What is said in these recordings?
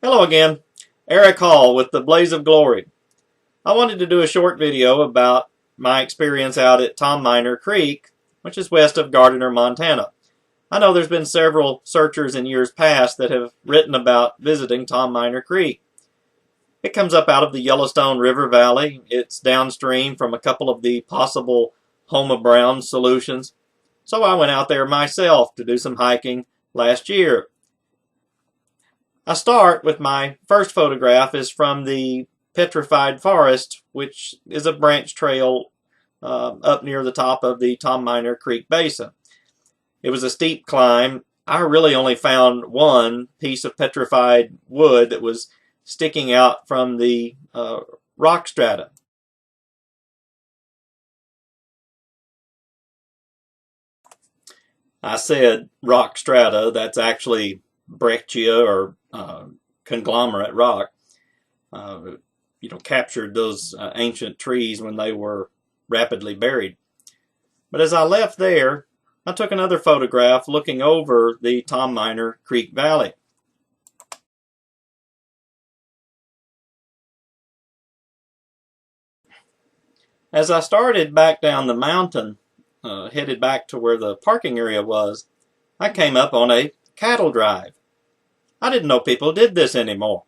Hello again, Aric Hall with the Blaze of Glory. I wanted to do a short video about my experience out at Tom Miner Creek, which is west of Gardiner, Montana. I know there's been several searchers in years past that have written about visiting Tom Miner Creek. It comes up out of the Yellowstone River Valley. It's downstream from a couple of the possible Homa Brown solutions. So I went out there myself to do some hiking last year. I start with my first photograph is from the Petrified Forest, which is a branch trail up near the top of the Tom Miner Creek Basin. It was a steep climb. I really only found one piece of petrified wood that was sticking out from the rock strata. I said rock strata, that's actually breccia or conglomerate rock. Captured those ancient trees when they were rapidly buried. But as I left there, I took another photograph looking over the Tom Miner Creek Valley. As I started back down the mountain, headed back to where the parking area was, I came up on a cattle drive. I didn't know people did this anymore.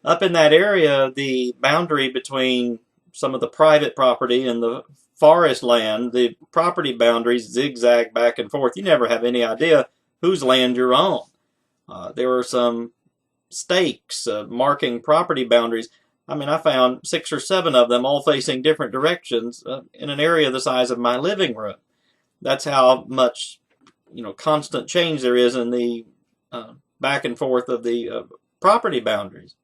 Up in that area, the boundary between some of the private property and the forest land, the property boundaries zigzag back and forth. You never have any idea whose land you're on. There were some stakes marking property boundaries. I found 6 or 7 of them all facing different directions in an area the size of my living room. That's how much, constant change there is in the back and forth of the property boundaries.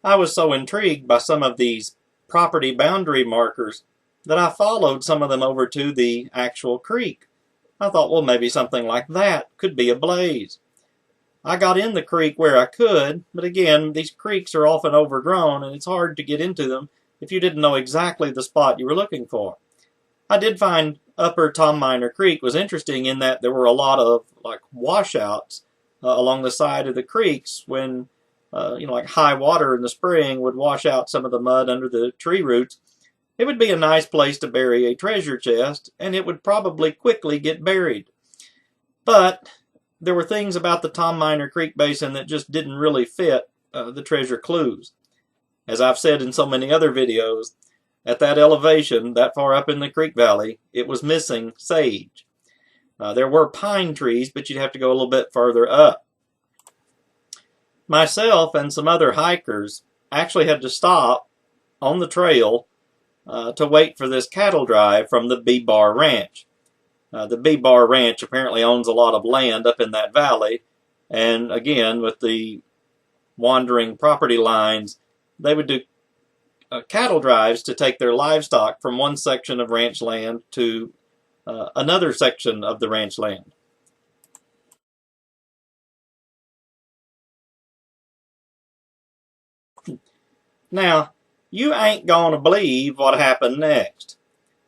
I was so intrigued by some of these property boundary markers that I followed some of them over to the actual creek. I thought, well, maybe something like that could be a blaze. I got in the creek where I could, but again, these creeks are often overgrown and it's hard to get into them if you didn't know exactly the spot you were looking for. I did find Upper Tom Miner Creek was interesting in that there were a lot of washouts along the side of the creeks when high water in the spring would wash out some of the mud under the tree roots. It would be a nice place to bury a treasure chest, and it would probably quickly get buried. But there were things about the Tom Miner Creek Basin that just didn't really fit the treasure clues. As I've said in so many other videos, at that elevation, that far up in the creek valley, it was missing sage. There were pine trees, but you'd have to go a little bit further up. Myself and some other hikers actually had to stop on the trail to wait for this cattle drive from the B-Bar Ranch. The B-Bar Ranch apparently owns a lot of land up in that valley, and again, with the wandering property lines, they would do cattle drives to take their livestock from one section of ranch land to another section of the ranch land. Now, you ain't gonna believe what happened next.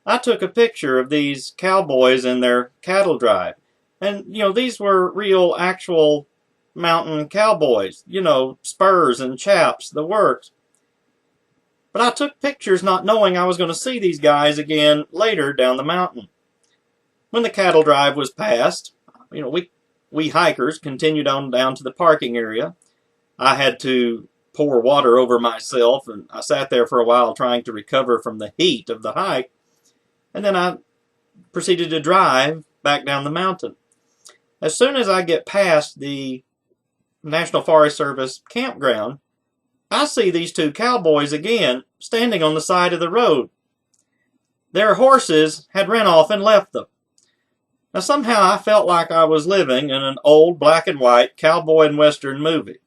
I took a picture of these cowboys in their cattle drive. And, these were real, actual mountain cowboys. Spurs and chaps, the works. But I took pictures not knowing I was going to see these guys again later down the mountain. When the cattle drive was past, we hikers continued on down to the parking area. I had to pour water over myself, and I sat there for a while trying to recover from the heat of the hike. And then I proceeded to drive back down the mountain. As soon as I get past the National Forest Service campground, I see these 2 cowboys again standing on the side of the road. Their horses had ran off and left them. Now somehow I felt like I was living in an old black and white cowboy and western movie.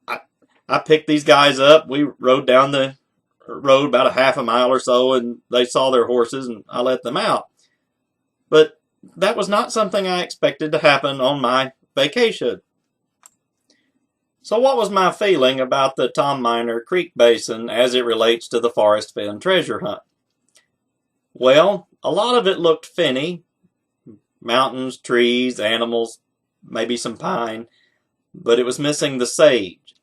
I picked these guys up. We rode down the road about a half a mile or so, and they saw their horses, and I let them out. But that was not something I expected to happen on my vacation. So what was my feeling about the Tom Miner Creek Basin as it relates to the Forrest Fenn treasure hunt? Well, a lot of it looked finny, mountains, trees, animals, maybe some pine, but it was missing the sage.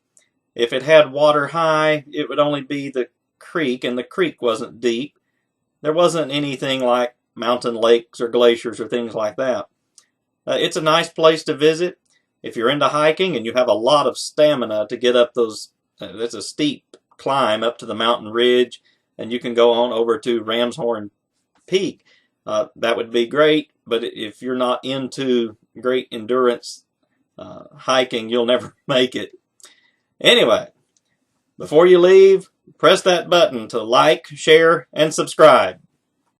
If it had water high, it would only be the creek, and the creek wasn't deep. There wasn't anything like mountain lakes or glaciers or things like that. It's a nice place to visit if you're into hiking and you have a lot of stamina to get up those. It's a steep climb up to the mountain ridge, and you can go on over to Ramshorn Peak. That would be great, but if you're not into great endurance hiking, you'll never make it. Anyway, before you leave, press that button to like, share, and subscribe.